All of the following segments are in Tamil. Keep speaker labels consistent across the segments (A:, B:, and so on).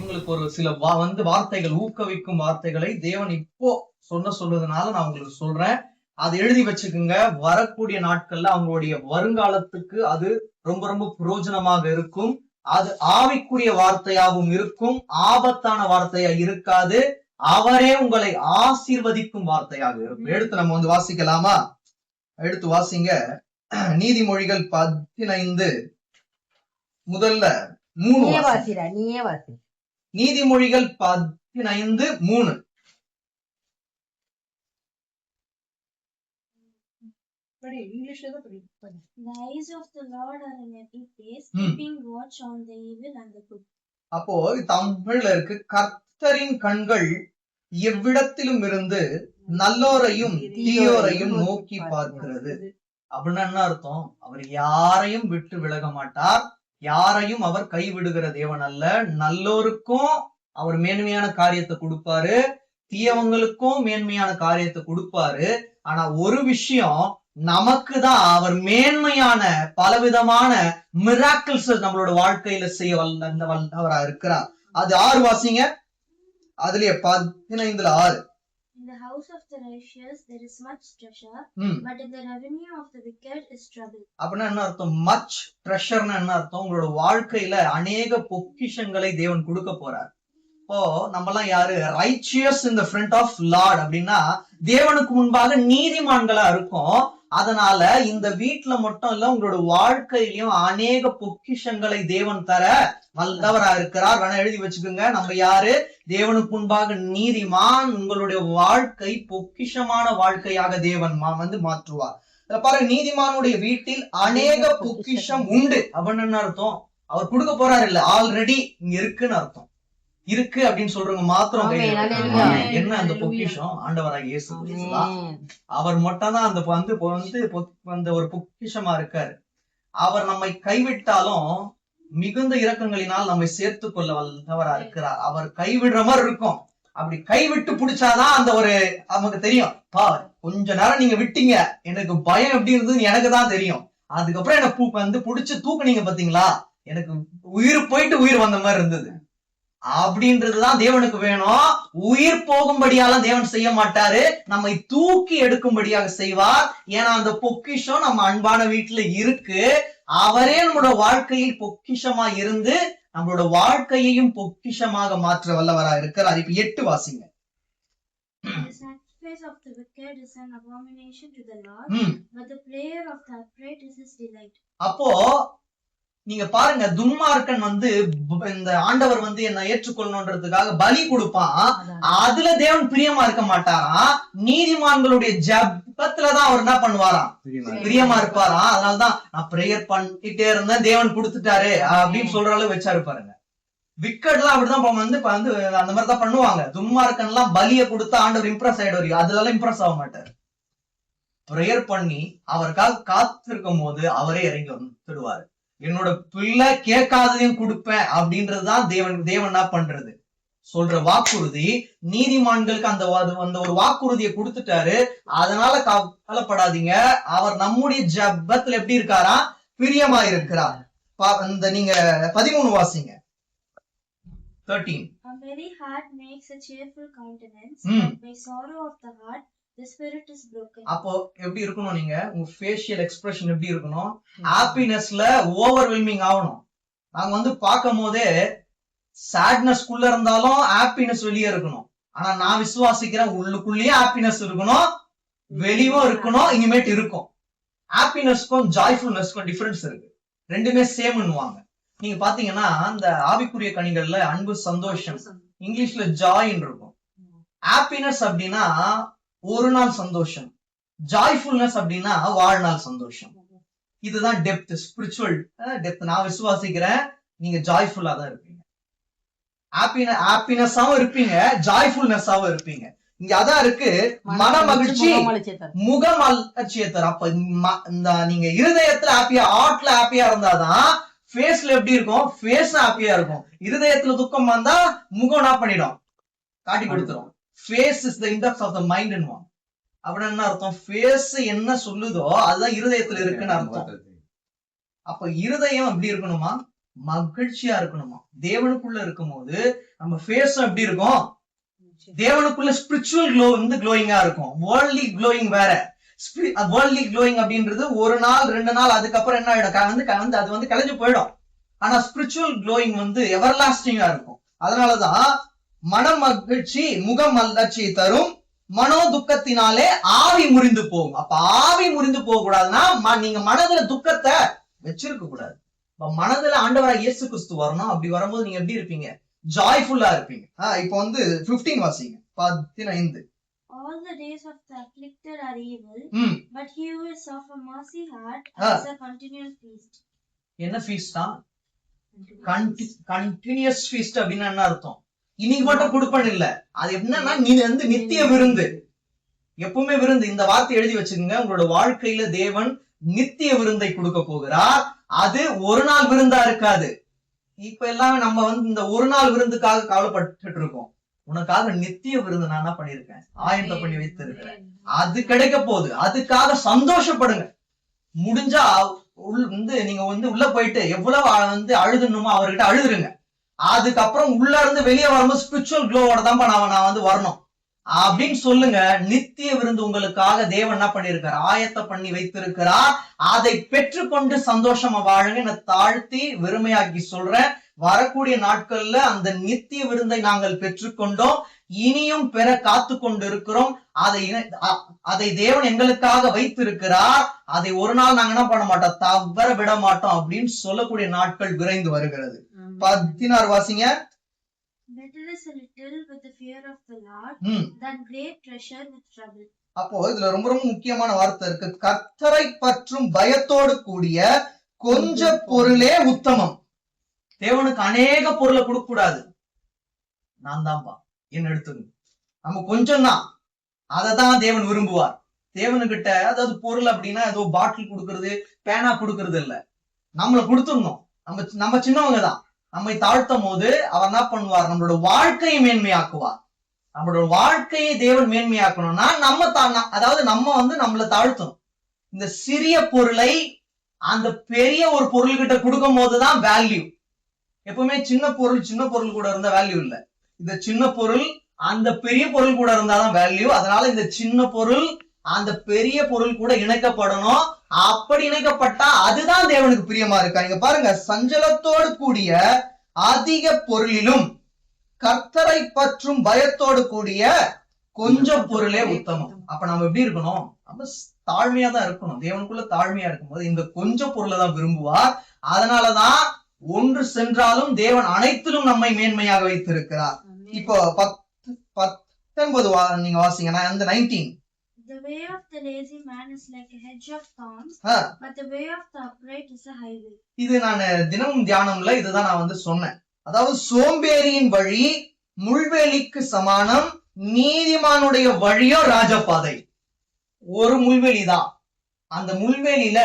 A: உங்களுக்கு ஒரு சில வார்த்தைகள், ஊக்குவிக்கும் வார்த்தைகளை தேவன் இப்போ சொல்றதுனால நான் உங்களுக்கு சொல்றேன். அதை எழுதி வச்சுக்குங்க. வரக்கூடிய நாட்கள்ல அவங்களுடைய வருங்காலத்துக்கு அது ரொம்ப ரொம்ப பிரயோஜனமாக இருக்கும். அது ஆவிக்குரிய வார்த்தையாகவும் இருக்கும், ஆபத்தான வார்த்தையா இருக்காது. அவரே உங்களை ஆசீர்வதிக்கும் வார்த்தையாக இருக்கும். எடுத்து நம்ம வாசிக்கலாமா? எடுத்து வாசிங்க. நீதிமொழிகள் 15 முதல்ல 3. நீதிமொழிகள் 15:3. அப்போ தமிழ்ல இருக்கு, கர்த்தரின் கண்கள் எவ்விடத்திலும் இருந்து நல்லோரையும் தீயோரையும் நோக்கி பார்க்கிறது. அப்படின்னா என்ன அர்த்தம்? அவர் யாரையும் விட்டு விலக மாட்டார், யாரையும் அவர் கைவிடுகிற தேவன் அல்ல. நல்லோருக்கும் அவர் மேன்மையான காரியத்தை கொடுப்பாரு, தீயவங்களுக்கும் மேன்மையான காரியத்தை கொடுப்பாரு. ஆனா ஒரு விஷயம், நமக்கு தான் அவர் மேன்மையான பலவிதமான மிராக்கிள்ஸ் நம்மளோட வாழ்க்கையில செய்ய வல்லவரா இருக்கிறார். அது 6 வாசிங்க. அதுலயே 15:6.
B: In the house of the righteous there is much treasure, but in the revenue of the wicked is trouble.
A: அப்படின்னா என்ன அர்த்தம்? மச் ட்ரெஷர்னா என்ன அர்த்தம்? உங்களோட வாழ்க்கையில அநேக பொக்கிஷங்களை தேவன் கொடுக்க போறார். இப்போ நம்ம எல்லாம் யாரு? Righteous in the front of lord அப்படின்னா தேவனுக்கு முன்பாக நீதிமான்களா இருக்கும். அதனால இந்த வீட்டுல மட்டும் இல்ல, உங்களோட வாழ்க்கையிலும் அநேக பொக்கிஷங்களை தேவன் தர வல்லவரா இருக்கிறார். வேணா எழுதி வச்சுக்கோங்க. நம்ம யாரு? தேவனுக்கு முன்பாக நீதிமான். உங்களுடைய வாழ்க்கை பொக்கிஷமான வாழ்க்கையாக தேவன் மாற்றுவார். பாருங்க, நீதிமானுடைய வீட்டில் அநேக பொக்கிஷம் உண்டு அப்படின்னு என்ன அர்த்தம்? அவர் கொடுக்க போறாரு இல்ல, ஆல்ரெடி இங்க இருக்குன்னு அர்த்தம். இருக்கு அப்படின்னு சொல்றவங்க மாத்திரம் என்ன அந்த பொக்கிஷம்? ஆண்டவராக இயேசு கிறிஸ்து. அவர் மட்டும் தான் அந்த ஒரு பொக்கிஷமா இருக்காரு. அவர் நம்மை கைவிட்டாலும் மிகுந்த இரக்கங்களினால் நம்மை சேர்த்து கொள்ள வல்லவரா இருக்கிறார். அவர் கைவிடுற மாதிரி இருக்கும். அப்படி கைவிட்டு பிடிச்சாதான் அந்த ஒரு நமக்கு தெரியும். கொஞ்ச நேரம் நீங்க விட்டீங்க, எனக்கு பயம் எப்படி இருந்ததுன்னு எனக்கு தான் தெரியும். அதுக்கப்புறம் எனக்கு புடிச்சு தூக்குனீங்க பாத்தீங்களா, எனக்கு உயிர் போயிட்டு உயிர் வந்த மாதிரி இருந்தது. அப்படின்றதுதான் தேவனுக்கு வேணும். உயிர் போகும்படியால தேவன் செய்ய மாட்டாரு, நம்மை தூக்கி எடுக்கும்படியாக செய்வார். ஏன்னா அந்த பொக்கிஷம் நம்ம அன்பான வீட்டுல இருக்கு. அவரே நம்மளோட வாழ்க்கையில் பொக்கிஷமா இருந்து நம்மளோட வாழ்க்கையையும் பொக்கிஷமாக மாற்ற வல்லவரா இருக்கிறார். இப்ப 8 வாசிங்க. அப்போ நீங்க பாருங்க, துன்மார்க்கன் இந்த ஆண்டவர் என்ன ஏற்றுக்கொள்ளணுன்றதுக்காக பலி கொடுப்பான். அதுல தேவன் பிரியமா இருக்க மாட்டாராம். நீதிமான்களுடைய ஜெபத்துலதான் அவர் என்ன பண்ணுவாராம்? பிரியமா இருப்பாராம். அதனாலதான் நான் பிரேயர் பண்ணிட்டே இருந்தேன், தேவன் கொடுத்துட்டாரு அப்படின்னு சொல்ற அளவு வச்சாரு பாருங்க. விக்கெட்லாம் அப்படிதான் அந்த மாதிரிதான் பண்ணுவாங்க. துன்மார்க்கன் எல்லாம் பலிய கொடுத்தா ஆண்டவர் இம்ப்ரெஸ் ஆயிடுவாரு, அதுல இம்ப்ரெஸ் ஆக மாட்டாரு. பிரேயர் பண்ணி அவருக்காக காத்திருக்கும் போது அவரே இறங்கி வந்துடுவாரு. என்னோட பிள்ளை கேட்காததையும் கொடுப்பேன் அப்படின்றதுதான் தேவன் என்ன பண்றது சொல்ற வாக்குறுதி. நீதிமான்களுக்கு அந்த ஒரு வாக்குறுதியை கொடுத்துட்டாரு. அதனால கவலைப்படாதீங்க. அவர் நம்முடைய ஜெபத்துல எப்படி இருக்காரா? பிரியமா இருக்கிறார். நீங்க 13 வாசிங்க. 13.
B: A merry heart makes a cheerful countenance, but by sorrow of the heart the spirit is broken.
A: அப்போ எப்படி இருக்கணும்? நீங்க உங்க ஃபேஷியல் எக்ஸ்பிரஷன் எப்படி இருக்கணும்? ஹாப்பினஸ்ல ஓவர்வெல்மிங் ஆகணும். நாங்க பார்க்கும் போதே சேட்னஸ் குள்ள இருந்தாலும் ஹாப்பினஸ் வெளியே இருக்கணும். ஆனா நான் விசுவாசிக்கிறேன், உள்ளுக்குள்ளேயே ஹாப்பினஸ் இருக்கணும், வெளியும் இருக்கணும், இனிமேட்டு இருக்கும். ஹாப்பினஸ்க்கும் ஜாய்ஃபுல்னஸ்க்கும் டிஃபரன்ஸ் இருக்கு. ரெண்டுமே சேம்னுவாங்க. நீங்க பாத்தீங்கன்னா அந்த ஆவிக்குரிய கனிகள்ல அன்பு, சந்தோஷம், இங்கிலீஷ்ல ஜாய்ன்னு இருக்கும். ஹாப்பினஸ் அப்படின்னா ஒரு நாள் சந்தோஷம், ஜாய்ஃபுல்னஸ் அப்படின்னா வாழ்நாள் சந்தோஷம். இதுதான் டெப்த், ஸ்பிரிச்சுவல் டெப்த். நான் விசுவாசிக்கிறேன் நீங்க ஜாய்ஃபுல்லா தான் இருப்பீங்க, ஹாப்பினஸாவும் இருப்பீங்க, ஜாய்ஃபுல்னஸாவும் இருப்பீங்க. இங்க அதான் இருக்கு, மன மகிழ்ச்சி முகம் மலர்ச்சியை தரும். அப்ப இந்த நீங்க இருதயத்துல ஹாப்பியா, ஹார்ட்ல ஹாப்பியா இருந்தாதான் ஃபேஸ்ல எப்படி இருக்கும்? ஃபேஸ் ஹாப்பியா இருக்கும். இருதயத்துல துக்கம் வந்தா முகம் என்ன பண்ணிடும்? காட்டி கொடுத்துரும். Face is the index of the mind ன்னு. அப்படின்னா என்ன அர்த்தம்? ஃபேஸ் என்ன சொல்லுதோ அதுதான் இருதயத்துல இருக்குன்னு அர்த்தம். அப்ப இருதயம் எப்படி இருக்கணுமா? மகிழ்ச்சியா இருக்கணுமா. தேவனுக்குள்ள இருக்கும்போது நம்ம ஃபேஸ் எப்படி இருக்கும், தேவனுக்குள்ள ஸ்பிரிச்சுவல் க்ளோ வந்து க்ளோயிங்கா இருக்கும். வேர்ல்ட்லி க்ளோயிங் வேற. வேர்ல்ட்லி க்ளோயிங் அப்படின்றது ஒரு நாள் 2 நாள் அதுக்கப்புறம் என்ன ஆயிடும், அது வந்து கலைஞ்சு போயிடும். ஆனா ஸ்பிரிச்சுவல் க்ளோயிங் வந்து எவர்லாஸ்டிங்கா இருக்கும். அதனாலதான் மன மகிழ்ச்சி முகம் மலர்ச்சியை தரும், மனோ துக்கத்தினாலே ஆவி முறிந்து போகும். அப்ப ஆவி முறிந்து போக கூடாதுன்னா நீங்க மனதுல துக்கத்தை வச்சிருக்க கூடாது. இப்ப மனதுல ஆண்டவராக இயேசு கிறிஸ்து வரணும். அப்படி வரும்போது நீங்க எப்படி இருப்பீங்க, ஜாய்ஃபுல்லா இருப்பீங்க. இப்ப வந்து 15 வாசிங்க, 15.
B: All the days of the afflicted are evil, but he who is of a mercy heart has a continual feast.
A: என்ன ஃபீஸ்டா? கண்டினியூஸ் ஃபீஸ்ட் அப்படின்னா என்ன அர்த்தம்? இன்னைக்கு மட்டும் கொடுப்பன் இல்ல, அது என்னன்னா நீ வந்து நித்திய விருந்து, எப்பவுமே விருந்து. இந்த வார்த்தை எழுதி வச்சுக்கோங்க. உங்களோட வாழ்க்கையில தேவன் நித்திய விருந்தை கொடுக்க போகிறார். அது ஒரு நாள் விருந்தா இருக்காது. இப்ப எல்லாம் நம்ம வந்து இந்த ஒரு நாள் விருந்துக்காக கவலைப்பட்டு இருக்கோம். உனக்காக நித்திய விருந்து நான் என்ன பண்ணிருக்கேன், ஆயத்த பண்ணி வைத்திருக்கிறேன். அது கிடைக்க போகுது, அதுக்காக சந்தோஷப்படுங்க. முடிஞ்சா வந்து நீங்க வந்து உள்ள போயிட்டு எவ்வளவு வந்து அழுதுணுமோ அவர்கிட்ட அழுதுருங்க. அதுக்கப்புறம் உள்ள இருந்து வெளியே வரும்போது ஸ்பிரிச்சுவல் க்ளோவோட தான் நான் வந்து வரணும் அப்படின்னு சொல்லுங்க. நித்திய விருந்து உங்களுக்காக தேவன் என்ன பண்ணிருக்கார், ஆயத்த பண்ணி வைத்திருக்கிறார். அதை பெற்றுக்கொண்டு சந்தோஷமா வாழுங்க. நான் தாழ்த்தி வெறுமையாக்கி சொல்றேன், வரக்கூடிய நாட்கள்ல அந்த நித்திய விருந்தை நாங்கள் பெற்றுக்கொண்டோம், இனியும் பெற காத்து கொண்டு இருக்கிறோம். அதை தேவன் எங்களுக்காக வைத்திருக்கிறார். அதை ஒரு நாள் நாங்க என்ன பண்ண மாட்டோம், தவற விட மாட்டோம் அப்படின்னு சொல்லக்கூடிய நாட்கள் விரைந்து வருகிறது. 16 வாசிங்க.
B: Better is a little with the fear of the Lord than great treasure with trouble.
A: அப்போ இதுல ரொம்ப ரொம்ப முக்கியமான வார்த்தை இருக்கு, கர்த்தரை பற்றும் பயத்தோடு கூடிய கொஞ்ச பொருளே உத்தமம். தேவனுக்கு அநேக பொருளை கொடுக்க கூடாது. நான் தான்பா என்ன எடுத்துங்க, நம்ம கொஞ்சம் தான், அததான் தேவன் விரும்புவார். தேவனுக்கிட்ட அதாவது பொருள் அப்படின்னா ஏதோ பாட்டில் கொடுக்கறது பேனா கொடுக்கறது இல்ல, நம்மள கொடுத்துடணும். நம்ம சின்னவங்க தான். நம்மை தாழ்த்தும் போது அவர் என்ன பண்ணுவார், நம்மளோட வாழ்க்கையை மேன்மையாக்குவார். நம்மளோட வாழ்க்கையை தேவன் மேன்மையாக்கணும்னா அதாவது நம்ம வந்து நம்மளை தாழ்த்தணும். இந்த சிறிய பொருளை அந்த பெரிய ஒரு பொருள்கிட்ட கொடுக்கும் போதுதான் வேல்யூ. எப்பவுமே சின்ன பொருள் கூட இருந்தா வேல்யூ இல்ல. இந்த சின்ன பொருள் அந்த பெரிய பொருள் கூட இருந்தாதான் வேல்யூ. அதனால இந்த சின்ன பொருள் அந்த பெரிய பொருள் கூட இணைக்கப்படணும். அப்படி இணைக்கப்பட்டா அதுதான் தேவனுக்கு பிரியமா இருக்கா. நீங்க பாருங்க, சஞ்சலத்தோடு கூடிய அதிக பொருளிலும் கர்த்தரை பற்றும் பயத்தோடு கூடிய கொஞ்சம் பொருளே உத்தமம். அப்ப நம்ம எப்படி இருக்கணும், நம்ம தாழ்மையா தான் இருக்கணும். தேவனுக்குள்ள தாழ்மையா இருக்கும்போது இந்த கொஞ்சம் பொருளை தான் விரும்புவார். அதனாலதான் ஒன்று சென்றாலும் தேவன் அனைத்திலும் நம்மை மேன்மையாக வைத்திருக்கிறார். இப்போ 19 நீங்க வாசிங்க. நான் அந்த 19.
B: The way of the lazy man is like a hedge of thorns, but the way of the upright is a highway. இது நான் தினமும் தியானம்ல இதுதான் நான் வந்து சொன்னேன். அதாவது சோம்பேறியின் வழி முள்வேலிக்கு சமானம், நீதிமானுடைய வழியோ ராஜபாதை. ஒரு முள்வேலி தான். அந்த முள்வேலியில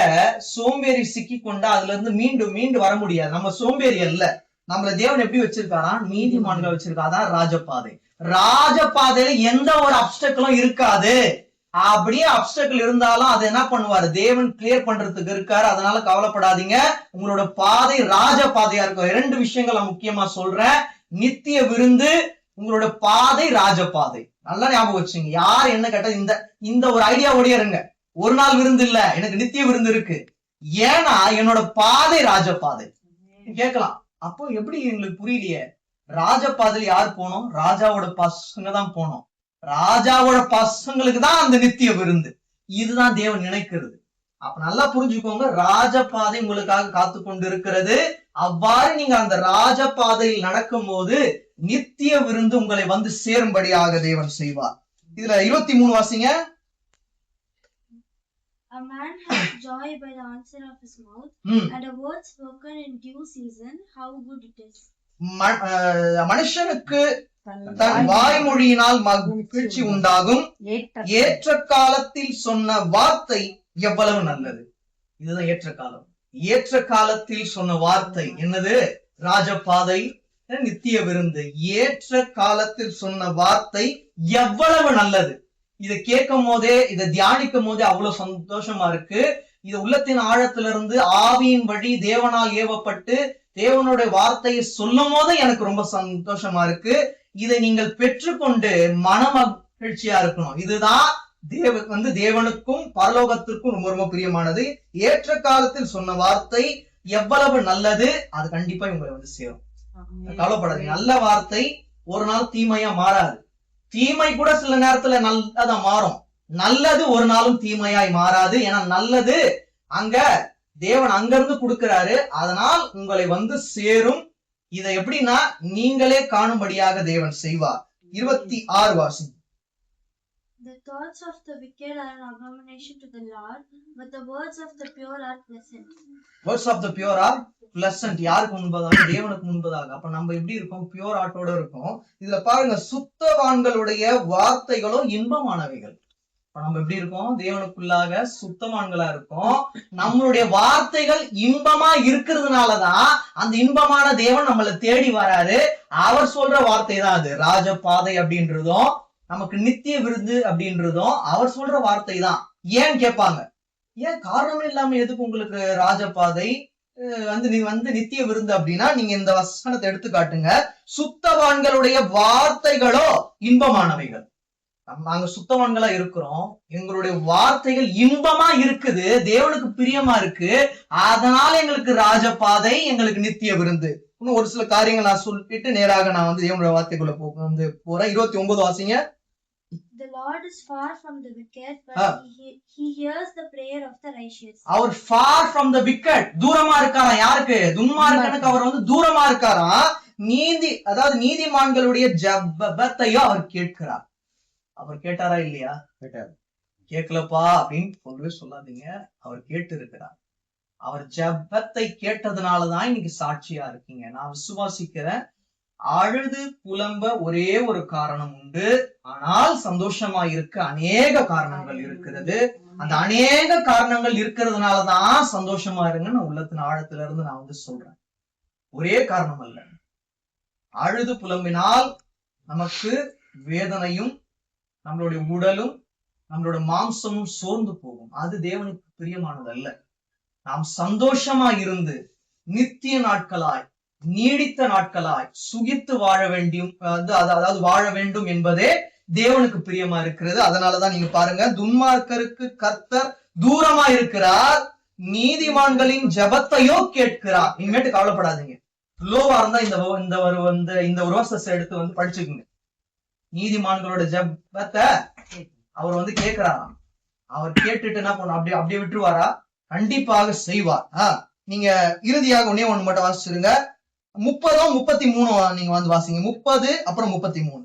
B: சோம்பேறி சிக்கி கொண்டா அதுல இருந்து மீண்டு வர முடியாது. நம்ம சோம்பேறி அல்ல, நம்மள தேவன் எப்படி வச்சிருக்காரா, நீதிமான்கள் வச்சிருக்காதான் ராஜபாதை. ராஜபாதையில எந்த ஒரு அப்டக்கிளும் இருக்காது. அப்படியே அப்டக்கிள் இருந்தாலும் அதை என்ன பண்ணுவாரு, தேவன் கிளியர் பண்றதுக்கு இருக்காரு. அதனால கவலைப்படாதீங்க, உங்களோட பாதை ராஜபாதையா இருக்கும். 2 விஷயங்கள் நான் முக்கியமா சொல்றேன். நித்திய விருந்து, உங்களோட பாதை ராஜபாதை. நல்லா ஞாபகம் வச்சுங்க. யார் என்ன கேட்டா இந்த ஒரு ஐடியா ஓடியாருங்க. ஒரு நாள் விருந்து இல்ல, எனக்கு நித்திய விருந்து இருக்கு. ஏன்னா என்னோட பாதை ராஜபாதை. கேட்கலாம், அப்போ எப்படி எங்களுக்கு புரியலையே, ராஜபாதையில் யார் போனோம், ராஜாவோட பசங்க தான் போனோம். ராஜாவோட பசங்களுக்கு தான் அந்த நித்திய விருந்து. இதுதான் தேவன் நினைக்கிறது. அப்ப நல்லா புரிஞ்சுக்கோங்க, ராஜபாதை உங்களுக்காக காத்து கொண்டு இருக்கிறது. அவ்வாறு நீங்க அந்த ராஜபாதையில் நடக்கும் போது நித்திய விருந்து உங்களை வந்து சேரும்படியாக தேவன் செய்வார். இதுல 23 வாசிங்க. A man has joy by the answer of his mouth, and a word spoken in due season, how good it is. மனுஷனுக்கு தன் வாய்மொழியினால் மகிழ்ச்சி உண்டாகும், ஏற்ற காலத்தில் சொன்ன வார்த்தை எவ்வளவு நல்லது. இதுதான் ஏற்ற காலம். ஏற்ற காலத்தில் சொன்ன வார்த்தை என்னது, ராஜபாதை, நித்திய விருந்து. ஏற்ற காலத்தில் சொன்ன வார்த்தை எவ்வளவு நல்லது. இதை கேட்கும் போதே, இதை தியானிக்கும் போதே அவ்வளவு சந்தோஷமா இருக்கு.
A: இது உள்ளத்தின் ஆழத்திலிருந்து ஆவியின் வழி தேவனால் ஏவப்பட்டு தேவனுடைய வார்த்தையை சொல்லும் போது எனக்கு ரொம்ப சந்தோஷமா இருக்கு. இதை நீங்கள் பெற்றுக்கொண்டு மன மகிழ்ச்சியா இருக்கணும். இதுதான் தேவனுக்கும் பரலோகத்திற்கும் ரொம்ப ரொம்ப பிரியமானது. ஏற்ற காலத்தில் சொன்ன வார்த்தை எவ்வளவு நல்லது, அது கண்டிப்பா உங்களை சேரும். கவலைப்படாதீங்க. நல்ல வார்த்தை ஒரு நாள் தீமையா மாறாது. தீமை கூட சில நேரத்துல நல்லதா மாறும். நல்லது ஒரு நாளும் தீமையாய் மாறாது. ஏன்னா நல்லது அங்க தேவன் அங்கிருந்து கொடுக்கிறாரு. அதனால் உங்களை சேரும். இதை எப்படின்னா நீங்களே காணும்படியாக தேவன் செய்வார். 26 வாசி.
B: The thoughts of the wicked are an abomination to the Lord, but the words of the pure are pleasant.
A: Words of the pure are pleasant. யாருக்கு முன்பதாக? தேவனுக்கு முன்பதாக. அப்ப நம்ம எப்படி இருக்கோம்? பியூர் ஆட்டோட இருக்கோம். இதுல பாருங்க, சுத்தவான்களுடைய வார்த்தைகளும் இன்பமானவைகள். நம்ம எப்படி இருக்கோம்? தேவனுக்குள்ளாக சுத்தமான்களா இருக்கோம். நம்மளுடைய வார்த்தைகள் இன்பமா இருக்கிறதுனாலதான் அந்த இன்பமான தேவன் நம்மளை தேடி வராரு. அவர் சொல்ற வார்த்தை தான் அது. ராஜபாதை அப்படின்றதும் நமக்கு நித்திய விருது அப்படின்றதும் அவர் சொல்ற வார்த்தை தான். ஏன் கேட்பாங்க, ஏன் காரணம் இல்லாம எதுக்கு உங்களுக்கு ராஜபாதை நித்திய விருந்து அப்படின்னா, நீங்க இந்த வசனத்தை எடுத்து காட்டுங்க. சுத்தவான்களுடைய வார்த்தைகளோ இன்பமானவைகள். நாங்க சுத்தவான்களா இருக்கிறோம், எங்களுடைய வார்த்தைகள் இன்பமா இருக்குது, தேவனுக்கு பிரியமா இருக்கு. அதனால எங்களுக்கு ராஜபாதை, எங்களுக்கு நித்திய விருந்து. இன்னும் ஒரு சில காரியங்கள் நான் சொல்லிட்டு நேராக நான் தேவனுடைய வார்த்தைக்குள்ள போறேன். 29 வாசிங்க.
B: The Lord is far from the wicked, but he hears the prayer of the righteous.
A: Our far from the wicked, தூரமா இருக்காராம். யாருக்கு? துன்மார்க்கனுக்கு அவர் தூரமா இருக்காராம். நீதிமான்களுடைய ஜெபத்தையும் அவர் கேட்கிறார். அவர் கேட்டாரா இல்லையா? கேட்டார். கேட்கலப்பா அப்படின்னு சொல்லவே சொல்லாதீங்க. அவர் கேட்டு இருக்கிறார். அவர் ஜெபத்தை கேட்டதுனாலதான் இன்னைக்கு சாட்சியா இருக்கீங்க. நான் விசுவாசிக்கிறேன். அழுது புலம்ப ஒரே ஒரு காரணம் உண்டு, ஆனால் சந்தோஷமா இருக்க அநேக காரணங்கள் இருக்கிறது. அந்த அநேக காரணங்கள் இருக்கிறதுனாலதான் சந்தோஷமா இருங்க. நான் உள்ளத்தின் ஆழத்துல இருந்து நான் சொல்றேன். ஒரே காரணம் அல்ல. அழுது புலம்பினால் நமக்கு வேதனையும் நம்மளுடைய உடலும் நம்மளோட மாம்சமும் சோர்ந்து போகும். அது தேவனுக்கு பிரியமானது அல்ல. நாம் சந்தோஷமா இருந்து நித்திய நாட்களாய் நீடித்த நாட்களாய் சுகித்து வாழ வாழ வேண்டும் என்பதே தேவனுக்கு பிரியமா இருக்கிறது. அதனாலதான் நீங்க பாருங்க, துன்மார்க்கருக்கு கர்த்தர் தூரமா இருக்கிறார், நீதிமான்களின் ஜெபத்தையோ கேட்கிறார். இனிமேட்டு கவலைப்படாதீங்க. லோவா இருந்தா இந்த ஒரு வருஷத்தை எடுத்து படிச்சுக்குங்க. நீதிமான்களோட ஜெபத்தை அவர் கேட்கிறாராம். அவர் கேட்டுட்டு என்ன பண்ணும்? அப்படியே விட்டுருவாரா? கண்டிப்பாக செய்வார். நீங்க இறுதியாக ஒண்ணு மட்டும் வாசிச்சிருங்க. 30 33 நீங்க வாசிங்க. 30 அப்புறம் 33.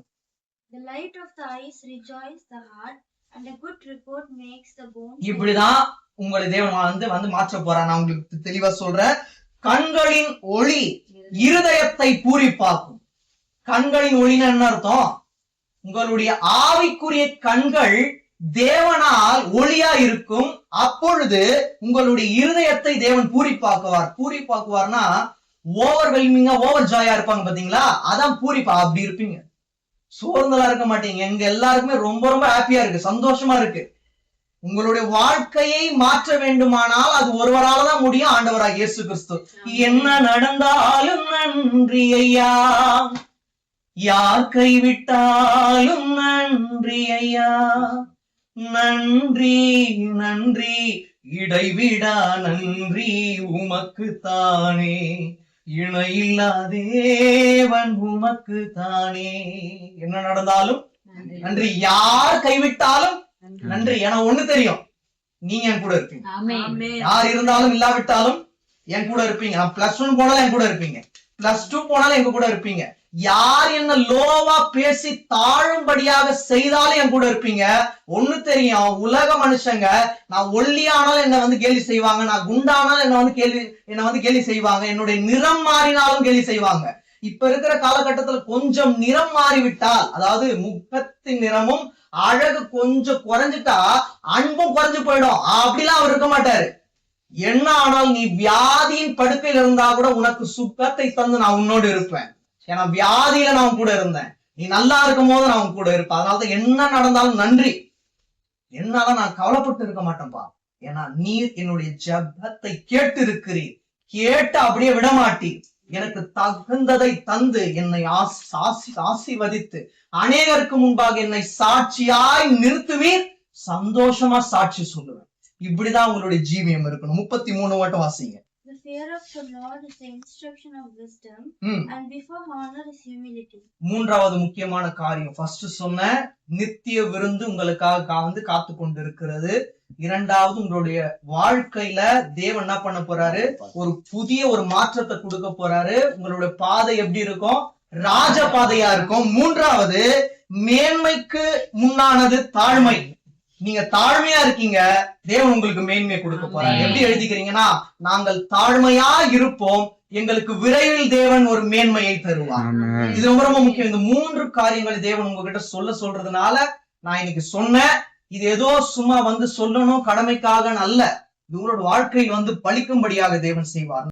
B: The light of the eyes rejoices the heart, and a good report makes the bones.
A: இப்படிதான் உங்களை தேவன் மாற்ற போறார். நான் உங்களுக்கு தெளிவா சொல்றேன். கண்களின் ஒளி இருதயத்தை பூரிப்பாக்கும். கண்களின் ஒளின்னு என்ன அர்த்தம்? உங்களுடைய ஆவிக்குரிய கண்கள் தேவனால் ஒளியா இருக்கும். அப்பொழுது உங்களுடைய இருதயத்தை தேவன் பூரிப்பாக்குவார்னா ஓவர் வெல்மிங்கா, ஓவர் ஜாயா இருப்பாங்க பாத்தீங்களா? அதான் பூரிப்பா. அப்படி இருப்பீங்க. சோர்ந்தலா இருக்க மாட்டீங்க. எங்க எல்லாருக்குமே ரொம்ப ரொம்ப ஹாப்பியா இருக்கு, சந்தோஷமா இருக்கு. உங்களுடைய வாழ்க்கையை மாற்ற வேண்டுமானால் அது ஒருவராலதான் முடியும், ஆண்டவராக இயேசு கிறிஸ்து. என்ன நடந்தாலும் நன்றி ஐயா, யார் கைவிட்டாலும் நன்றி ஐயா, நன்றி நன்றி இடைவிடா நன்றி உமக்கு தானே, இணையில்லா தேவன் உமக்கு தானே. என்ன நடந்தாலும் நன்றி, யார் கைவிட்டாலும் நன்றி. ஏன்னா ஒண்ணு தெரியும், நீங்க என் கூட இருப்பீங்க. யார் இருந்தாலும் இல்லாவிட்டாலும் என் கூட இருப்பீங்க. நான் +1 போனாலும் என் கூட இருப்பீங்க, +2 போனாலும் எங்க கூட இருப்பீங்க. யார் என்ன லோவா பேசி தாழும்படியாக செய்தாலும் என் கூட இருப்பீங்க. ஒண்ணு தெரியும், உலக மனுஷங்க நான் ஒல்லியானாலும் என்ன கேலி செய்வாங்க, நான் குண்டானாலும் என்ன கேலி செய்வாங்க, என்னுடைய நிறம் மாறினாலும் கேலி செய்வாங்க. இப்ப இருக்கிற காலகட்டத்துல கொஞ்சம் நிறம் மாறிவிட்டால், அதாவது முகத்தின் நிறமும் அழகு கொஞ்சம் குறைஞ்சிட்டா அன்பும் குறைஞ்சு போயிடும். அப்படிலாம் அவர் இருக்க மாட்டாரு. என்ன ஆனால் நீ வியாதியின் படுக்கையில் இருந்தா கூட உனக்கு சுகத்தை தந்து நான் உன்னோடு இருப்பேன். ஏன்னா வியாதியில நான் கூட இருந்தேன், நீ நல்லா இருக்கும் போது நான் கூட இருப்பேன். அதனாலதான் என்ன நடந்தாலும் நன்றி. என்னால நான் கவலைப்பட்டு இருக்க மாட்டேன்ப்பா. ஏன்னா நீர் என்னுடைய ஜெபத்தை கேட்டு இருக்கிறீர், கேட்டு அப்படியே விட மாட்டீர். எனக்கு தகுந்ததை தந்து என்னை ஆசீர்வதித்து அநேகருக்கு முன்பாக என்னை சாட்சியாய் நிறுத்துவீர், சந்தோஷமா சாட்சி சொல்லுவேன். இப்படிதான் உங்களுடைய ஜீவியம் இருக்கணும். 33 மட்டும் வாசிங்க.
B: The fear of the Lord is the instruction of wisdom, and before honor is humility.
A: மூன்றாவது முக்கியமான காரியம், ஃபர்ஸ்ட் சொன்ன நித்திய விருந்து உங்களுக்காக வந்து காத்து கொண்டு இருக்கிறது. இரண்டாவது, உங்களுடைய வாழ்க்கையில தேவன் என்ன பண்ண போறாரு, ஒரு புதிய ஒரு மாற்றத்தை கொடுக்க போறாரு. உங்களுடைய பாதை எப்படி இருக்கும், ராஜ பாதையா இருக்கும். மூன்றாவது, மேன்மைக்கு முன்னானது தாழ்மை. நீங்க தாழ்மையா இருக்கீங்க, தேவன் உங்களுக்கு மேன்மையை கொடுக்க போறாரு. எப்படி எழுதிக்கிறீங்கன்னா, நாங்கள் தாழ்மையா இருப்போம், எங்களுக்கு விரைவில் தேவன் ஒரு மேன்மையை தருவார். இது ரொம்ப ரொம்ப முக்கியம். இந்த 3 காரியங்களை தேவன் உங்ககிட்ட சொல்றதுனால நான் இன்னைக்கு சொன்னேன். இது ஏதோ சும்மா வந்து சொல்லணும் கடமைக்காக அல்ல, இது உங்களோட வாழ்க்கையில் வந்து பலிக்கும்படியாக தேவன் செய்வார்.